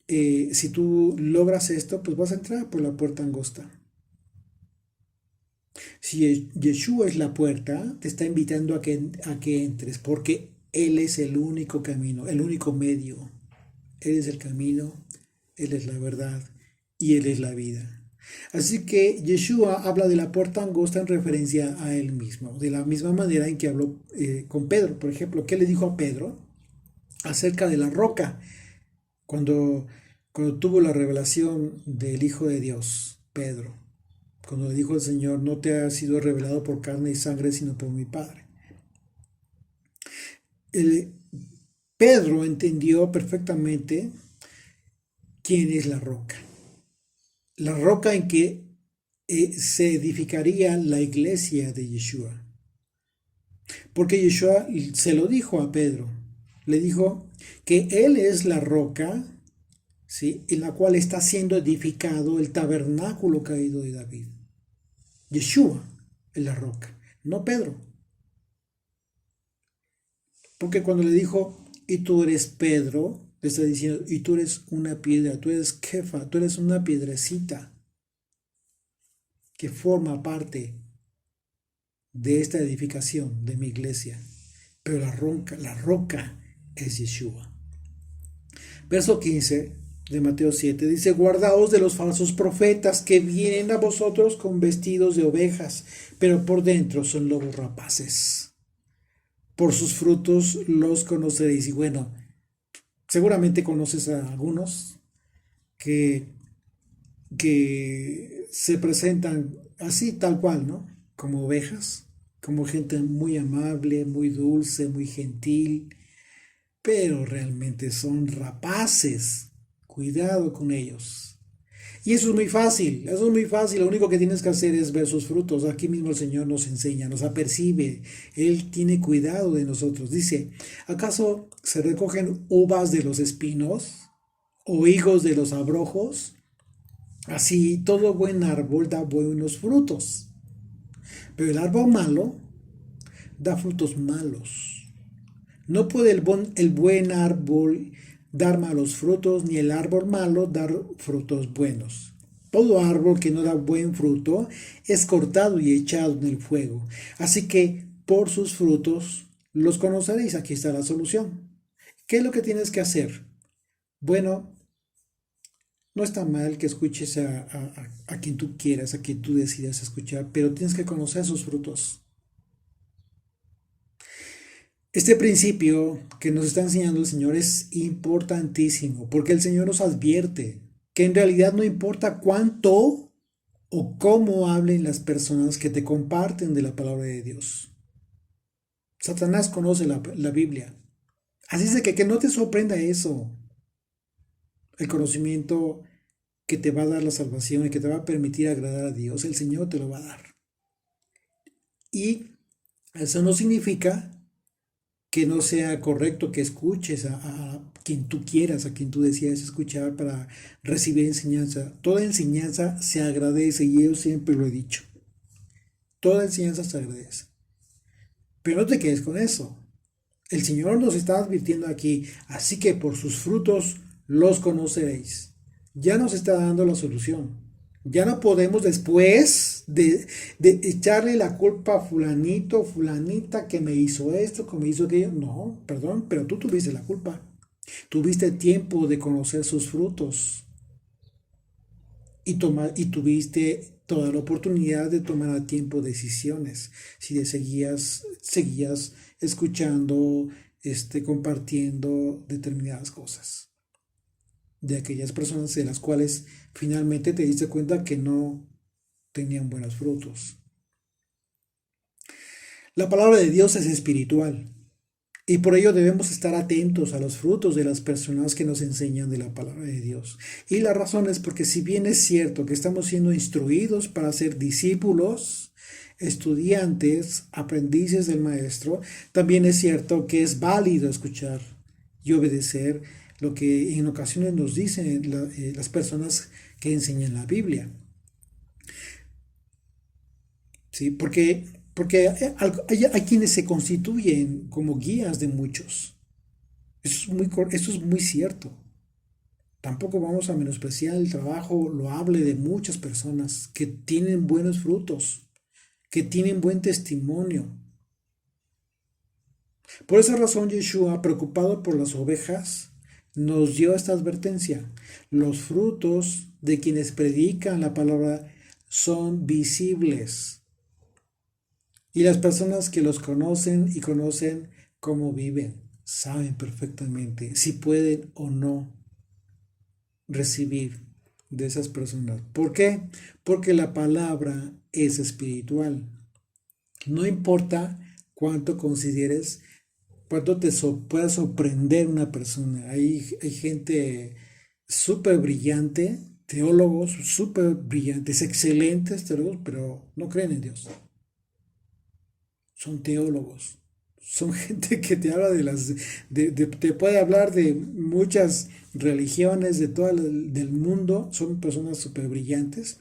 Si tú logras esto, pues vas a entrar por la puerta angosta. Si Yeshua es la puerta, te está invitando a que entres, porque Él es el único camino, el único medio. Él es el camino, Él es la verdad y Él es la vida. Así que Yeshua habla de la puerta angosta en referencia a Él mismo, de la misma manera en que habló con Pedro. Por ejemplo, ¿qué le dijo a Pedro acerca de la roca cuando tuvo la revelación del Hijo de Dios, Pedro? Cuando le dijo al Señor, no te ha sido revelado por carne y sangre, sino por mi Padre. El, Pedro entendió perfectamente quién es la roca. La roca en que se edificaría la iglesia de Yeshua. Porque Yeshua se lo dijo a Pedro. Le dijo que Él es la roca, ¿sí?, en la cual está siendo edificado el tabernáculo caído de David. Yeshua es la roca, no Pedro. Porque cuando le dijo, y tú eres Pedro, le está diciendo, y tú eres una piedra, tú eres Kefa, tú eres una piedrecita que forma parte de esta edificación de mi iglesia. Pero la roca es Yeshua. Verso 15 de Mateo 7 dice, guardaos de los falsos profetas que vienen a vosotros con vestidos de ovejas, pero por dentro son lobos rapaces. Por sus frutos los conoceréis. Y bueno, seguramente conoces a algunos que, que se presentan así, tal cual, ¿no? Como ovejas, como gente muy amable, muy dulce, muy gentil, pero realmente son rapaces. Cuidado con ellos. Y eso es muy fácil, lo único que tienes que hacer es ver sus frutos. Aquí mismo el Señor nos enseña, nos apercibe, Él tiene cuidado de nosotros. Dice, ¿acaso se recogen uvas de los espinos o higos de los abrojos? Así todo buen árbol da buenos frutos, pero el árbol malo da frutos malos. No puede el buen árbol dar malos frutos, ni el árbol malo dar frutos buenos. Todo árbol que no da buen fruto es cortado y echado en el fuego. Así que por sus frutos los conoceréis. Aquí está la solución. ¿Qué es lo que tienes que hacer? Bueno, no está mal que escuches a quien tú quieras, a quien tú decidas escuchar, pero tienes que conocer sus frutos. Este principio que nos está enseñando el Señor es importantísimo, porque el Señor nos advierte que en realidad no importa cuánto o cómo hablen las personas que te comparten de la palabra de Dios. Satanás conoce la Biblia. Así es de que no te sorprenda eso. El conocimiento que te va a dar la salvación y que te va a permitir agradar a Dios, el Señor te lo va a dar. Y eso no significa que no sea correcto que escuches a quien tú quieras, a quien tú decidas escuchar para recibir enseñanza. Toda enseñanza se agradece y yo siempre lo he dicho. Toda enseñanza se agradece. Pero no te quedes con eso. El Señor nos está advirtiendo aquí, así que por sus frutos los conoceréis. Ya nos está dando la solución. Ya no podemos después de echarle la culpa a fulanito, fulanita que me hizo esto, que me hizo aquello. No, perdón, pero tú tuviste la culpa. Tuviste tiempo de conocer sus frutos y tuviste toda la oportunidad de tomar a tiempo decisiones. Si seguías escuchando, compartiendo determinadas cosas de aquellas personas de las cuales finalmente te diste cuenta que no tenían buenos frutos. La palabra de Dios es espiritual y por ello debemos estar atentos a los frutos de las personas que nos enseñan de la palabra de Dios. Y la razón es porque si bien es cierto que estamos siendo instruidos para ser discípulos, estudiantes, aprendices del maestro, también es cierto que es válido escuchar y obedecer lo que en ocasiones nos dicen las personas que enseñan la Biblia. ¿Sí? Porque hay quienes se constituyen como guías de muchos. Eso es muy cierto. Tampoco vamos a menospreciar el trabajo loable de muchas personas que tienen buenos frutos, que tienen buen testimonio. Por esa razón, Yeshua, preocupado por las ovejas, nos dio esta advertencia. Los frutos de quienes predican la palabra son visibles. Y las personas que los conocen y conocen cómo viven, saben perfectamente si pueden o no recibir de esas personas. ¿Por qué? Porque la palabra es espiritual. No importa cuánto consideres, cuánto pueda sorprender una persona. Hay gente súper brillante, teólogos súper brillantes, excelentes teólogos, pero no creen en Dios. Son teólogos, son gente que te habla te puede hablar de muchas religiones de todo del mundo, son personas súper brillantes,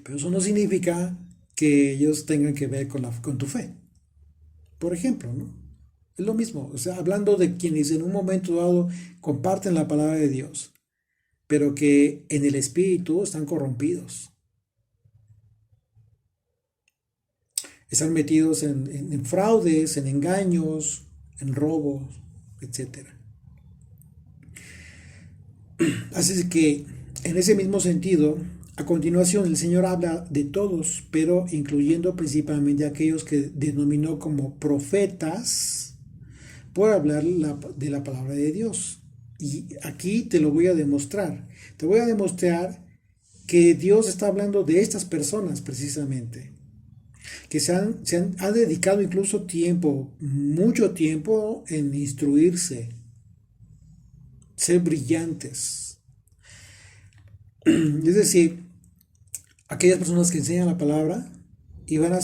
pero eso no significa que ellos tengan que ver con tu fe. Por ejemplo, ¿no? Es lo mismo, o sea, hablando de quienes en un momento dado comparten la palabra de Dios, pero que en el espíritu están corrompidos. Están metidos en fraudes, en engaños, en robos, etcétera. Así que, en ese mismo sentido, a continuación el Señor habla de todos, pero incluyendo principalmente a aquellos que denominó como profetas, por hablar de la palabra de Dios. Y aquí te lo voy a demostrar. Te voy a demostrar que Dios está hablando de estas personas precisamente, que ha dedicado incluso tiempo, mucho tiempo en instruirse, ser brillantes. Es decir, aquellas personas que enseñan la palabra y va a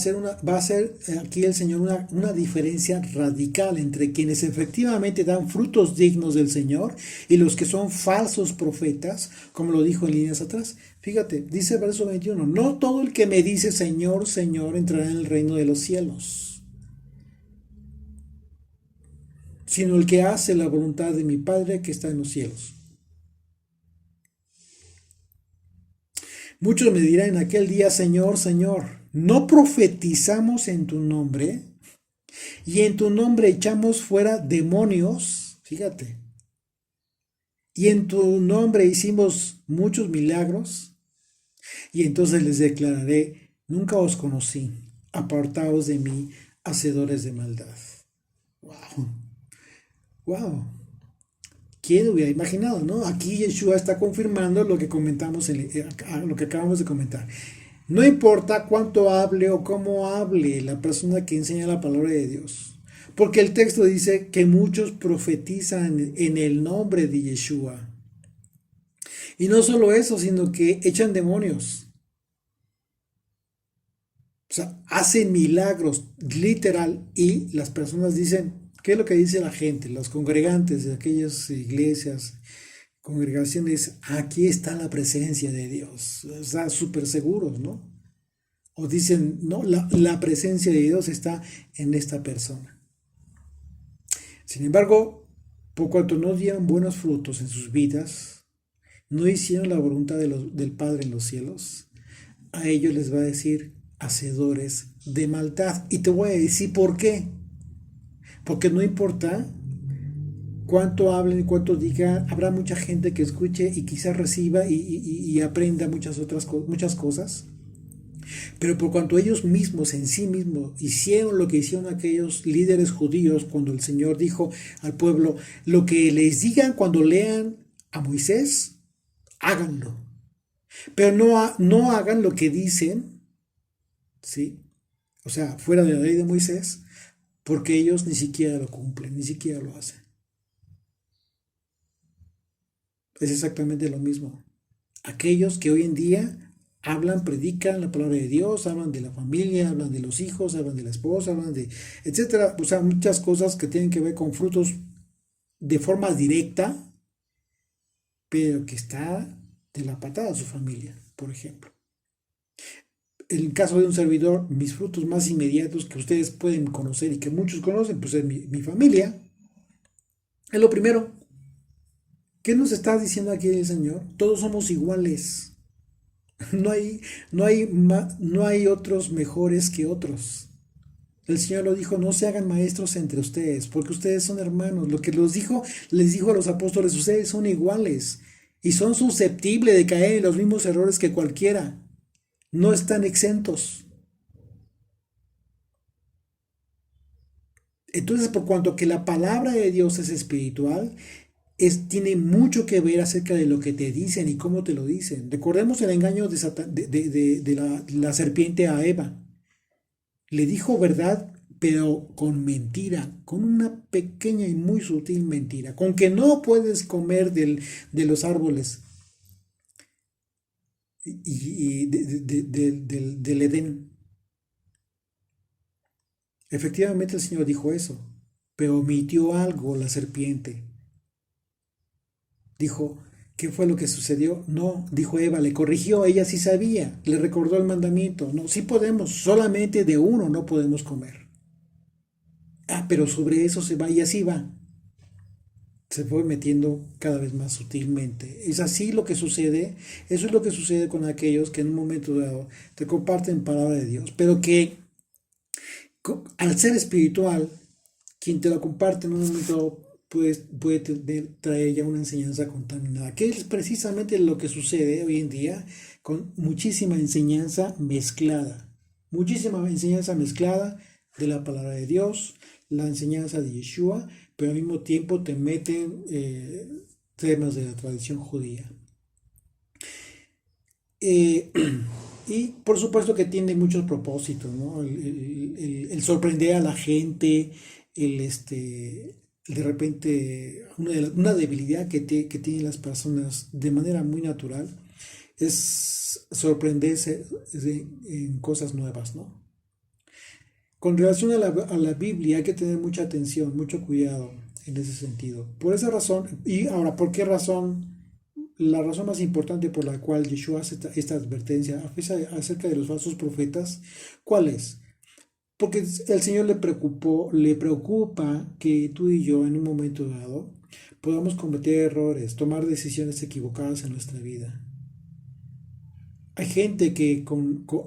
hacer aquí el Señor una diferencia radical entre quienes efectivamente dan frutos dignos del Señor y los que son falsos profetas, como lo dijo en líneas atrás. Fíjate, dice el verso 21, no todo el que me dice Señor, Señor entrará en el reino de los cielos, sino el que hace la voluntad de mi Padre que está en los cielos. Muchos me dirán en aquel día, Señor, Señor, ¿no profetizamos en tu nombre? Y en tu nombre echamos fuera demonios, fíjate. Y en tu nombre hicimos muchos milagros. Y entonces les declararé, nunca os conocí, apartaos de mí, hacedores de maldad. Wow, wow. ¿Quién hubiera imaginado, no? Aquí Yeshua está confirmando lo que comentamos, lo que acabamos de comentar. No importa cuánto hable o cómo hable la persona que enseña la palabra de Dios, porque el texto dice que muchos profetizan en el nombre de Yeshua. Y no solo eso, sino que echan demonios. O sea, hacen milagros, literal, y las personas dicen, ¿qué es lo que dice la gente? Los congregantes de aquellas iglesias, congregaciones, aquí está la presencia de Dios. O sea, súper seguros, ¿no? O dicen, no, la presencia de Dios está en esta persona. Sin embargo, por cuanto no dieron buenos frutos en sus vidas, no hicieron la voluntad del Padre en los cielos, a ellos les va a decir hacedores de maldad. Y te voy a decir por qué. Porque no importa cuánto hablen y cuánto digan, habrá mucha gente que escuche y quizás reciba y aprenda muchas cosas. Pero por cuanto ellos mismos en sí mismos hicieron lo que hicieron aquellos líderes judíos cuando el Señor dijo al pueblo, lo que les digan cuando lean a Moisés, háganlo. Pero no hagan lo que dicen, ¿sí? O sea, fuera de la ley de Moisés, porque ellos ni siquiera lo cumplen, ni siquiera lo hacen. Es exactamente lo mismo. Aquellos que hoy en día hablan, predican la palabra de Dios, hablan de la familia, hablan de los hijos, hablan de la esposa, hablan de, etcétera. O sea, muchas cosas que tienen que ver con frutos de forma directa, pero que está de la patada a su familia, por ejemplo. En el caso de un servidor, mis frutos más inmediatos que ustedes pueden conocer y que muchos conocen, pues es mi familia. Es lo primero. ¿Qué nos está diciendo aquí el Señor? Todos somos iguales. No hay, no hay otros mejores que otros. El Señor lo dijo, no se hagan maestros entre ustedes, porque ustedes son hermanos. Lo que les dijo a los apóstoles, ustedes son iguales y son susceptibles de caer en los mismos errores que cualquiera. No están exentos. Entonces, por cuanto que la palabra de Dios es espiritual, tiene mucho que ver acerca de lo que te dicen y cómo te lo dicen. Recordemos el engaño de la serpiente a Eva. Le dijo verdad, pero con mentira, con una pequeña y muy sutil mentira, con que no puedes comer de los árboles del Edén. Efectivamente el Señor dijo eso, pero omitió algo la serpiente. Dijo, ¿qué fue lo que sucedió? No, dijo Eva, le corrigió, ella sí sabía, le recordó el mandamiento. No, sí podemos, solamente de uno no podemos comer. Ah, pero sobre eso se va y así va. Se fue metiendo cada vez más sutilmente. Es así lo que sucede, eso es lo que sucede con aquellos que en un momento dado te comparten palabra de Dios, pero que al ser espiritual, quien te la comparte en un momento puede traer ya una enseñanza contaminada, que es precisamente lo que sucede hoy en día con muchísima enseñanza mezclada de la palabra de Dios, la enseñanza de Yeshua, pero al mismo tiempo te meten temas de la tradición judía. Eh, y por supuesto que tiene muchos propósitos, ¿no? El sorprender a la gente, de repente, una debilidad que tienen las personas de manera muy natural es sorprenderse en cosas nuevas, ¿no? Con relación a la Biblia hay que tener mucha atención, mucho cuidado en ese sentido. Por esa razón, y ahora, ¿por qué razón? La razón más importante por la cual Yeshua hace esta advertencia acerca de los falsos profetas, ¿cuál es? Porque el Señor le preocupa que tú y yo en un momento dado podamos cometer errores, tomar decisiones equivocadas en nuestra vida. Hay gente que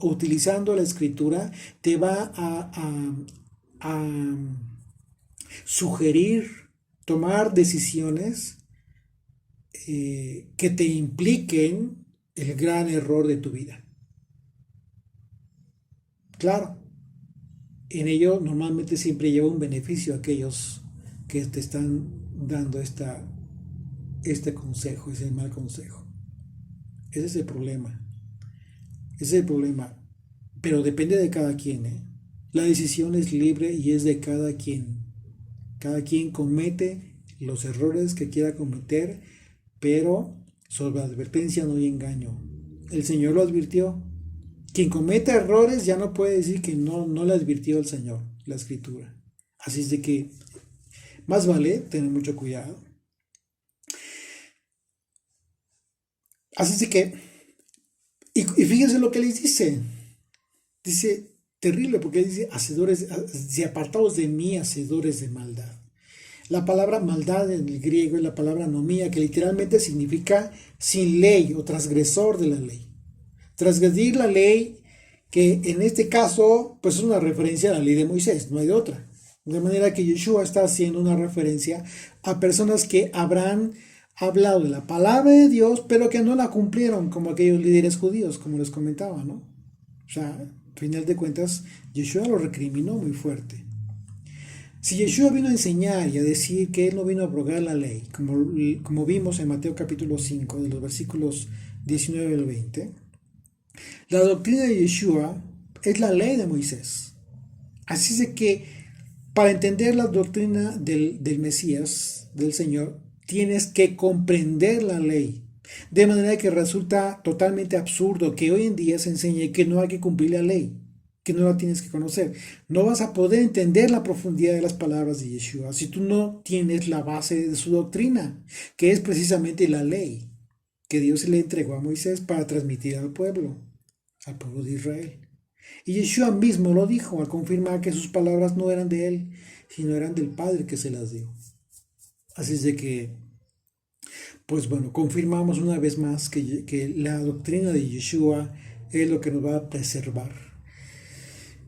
utilizando la escritura te va a sugerir tomar decisiones que te impliquen el gran error de tu vida. Claro, en ello normalmente siempre lleva un beneficio a aquellos que te están dando este consejo, ese mal consejo. Ese es el problema. Ese es el problema. Pero depende de cada quien, ¿eh? La decisión es libre y es de cada quien. Cada quien comete los errores que quiera cometer, pero sobre advertencia no hay engaño. El Señor lo advirtió. Quien cometa errores ya no puede decir que no le advirtió el Señor, la Escritura. Así es de que más vale tener mucho cuidado. Así es de que, y fíjense lo que les dice. Dice, terrible, porque dice, si apartados de mí, hacedores de maldad. La palabra maldad en el griego es la palabra nomía, que literalmente significa sin ley o transgresor de la ley. Transgredir la ley, que en este caso pues es una referencia a la ley de Moisés, no hay de otra. De manera que Yeshua está haciendo una referencia a personas que habrán hablado de la palabra de Dios, pero que no la cumplieron, como aquellos líderes judíos, como les comentaba, ¿no? O sea, al final de cuentas, Yeshua lo recriminó muy fuerte. Si Yeshua vino a enseñar y a decir que él no vino a abrogar la ley, como vimos en Mateo capítulo 5, de los versículos 19 al 20, la doctrina de Yeshua es la ley de Moisés. Así es de que para entender la doctrina del Mesías, del Señor, tienes que comprender la ley. De manera que resulta totalmente absurdo que hoy en día se enseñe que no hay que cumplir la ley, que no la tienes que conocer. No vas a poder entender la profundidad de las palabras de Yeshua si tú no tienes la base de su doctrina, que es precisamente la ley que Dios le entregó a Moisés para transmitir al pueblo de Israel. Y Yeshua mismo lo dijo al confirmar que sus palabras no eran de él, sino eran del Padre que se las dio. Así es de que, pues bueno, confirmamos una vez más que la doctrina de Yeshua es lo que nos va a preservar.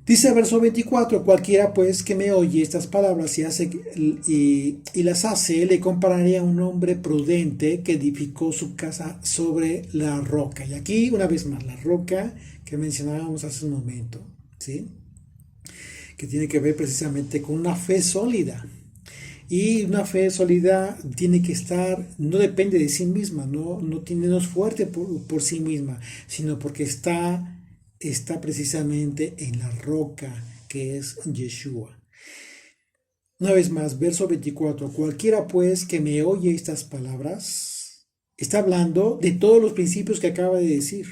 Dice verso 24, cualquiera pues que me oye estas palabras y las hace, le compararé a un hombre prudente que edificó su casa sobre la roca. Y aquí una vez más, la roca que mencionábamos hace un momento, ¿sí? Que tiene que ver precisamente con una fe sólida. Y una fe sólida tiene que estar, no depende de sí misma, no es fuerte por sí misma, sino porque está precisamente en la roca que es Yeshua. Una vez más, verso 24, cualquiera pues que me oye estas palabras, está hablando de todos los principios que acaba de decir,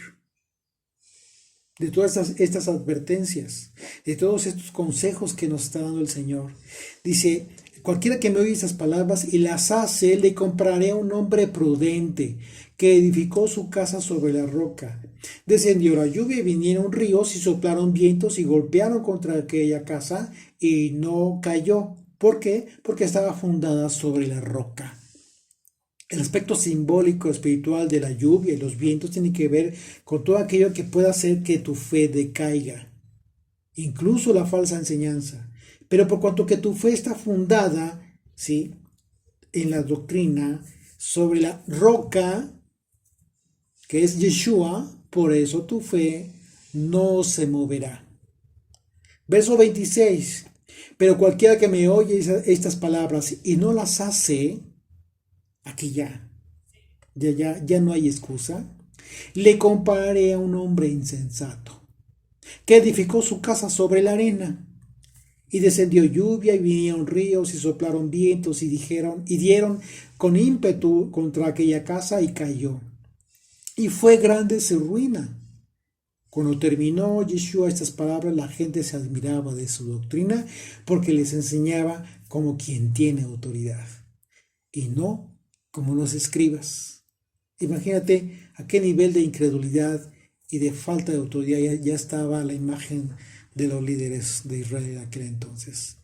de todas estas advertencias, de todos estos consejos que nos está dando el Señor. Dice, cualquiera que me oye estas palabras y las hace, le compararé a un hombre prudente que edificó su casa sobre la roca. Descendió la lluvia y vinieron ríos y soplaron vientos y golpearon contra aquella casa y no cayó. ¿Por qué? Porque estaba fundada sobre la roca. El aspecto simbólico espiritual de la lluvia y los vientos tiene que ver con todo aquello que pueda hacer que tu fe decaiga, incluso la falsa enseñanza. Pero por cuanto que tu fe está fundada, ¿sí?, en la doctrina sobre la roca que es Yeshua, por eso tu fe no se moverá. Verso 26. Pero cualquiera que me oye estas palabras y no las hace, aquí ya no hay excusa, le compararé a un hombre insensato que edificó su casa sobre la arena. Y descendió lluvia y vinieron ríos y soplaron vientos y dieron con ímpetu contra aquella casa y cayó. y fue grande su ruina. Cuando terminó Yeshua estas palabras, la gente se admiraba de su doctrina porque les enseñaba como quien tiene autoridad y no como los escribas. Imagínate a qué nivel de incredulidad y de falta de autoridad ya estaba la imagen de los líderes de Israel en aquel entonces.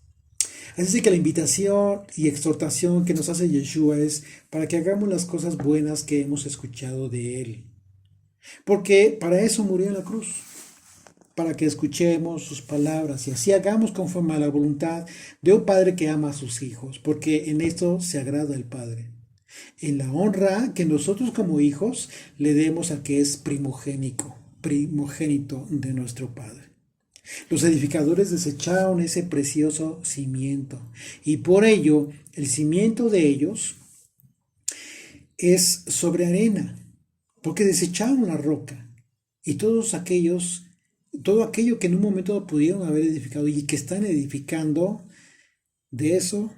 Así que la invitación y exhortación que nos hace Yeshua es para que hagamos las cosas buenas que hemos escuchado de Él. Porque para eso murió en la cruz, para que escuchemos sus palabras y así hagamos conforme a la voluntad de un Padre que ama a sus hijos, porque en esto se agrada el Padre. En la honra que nosotros como hijos le demos al que es primogénito de nuestro Padre. Los edificadores desecharon ese precioso cimiento y por ello el cimiento de ellos es sobre arena, porque desecharon la roca y todo aquello que en un momento pudieron haber edificado y que están edificando, de eso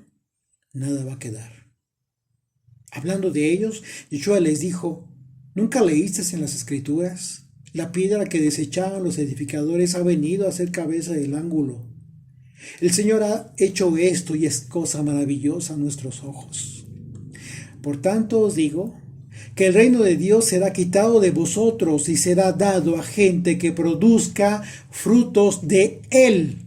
nada va a quedar. Hablando de ellos, Yeshua les dijo, ¿nunca leíste en las Escrituras? La piedra que desechaban los edificadores ha venido a ser cabeza del ángulo. El Señor ha hecho esto y es cosa maravillosa a nuestros ojos. Por tanto os digo que el reino de Dios será quitado de vosotros y será dado a gente que produzca frutos de él.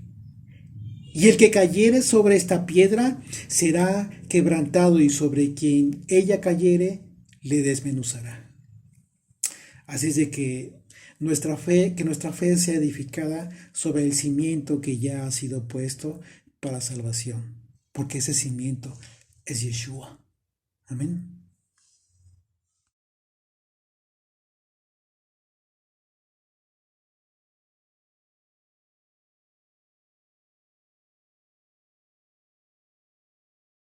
Y el que cayere sobre esta piedra será quebrantado y sobre quien ella cayere le desmenuzará. Así es de que nuestra fe sea edificada sobre el cimiento que ya ha sido puesto para salvación, porque ese cimiento es Yeshua. Amén.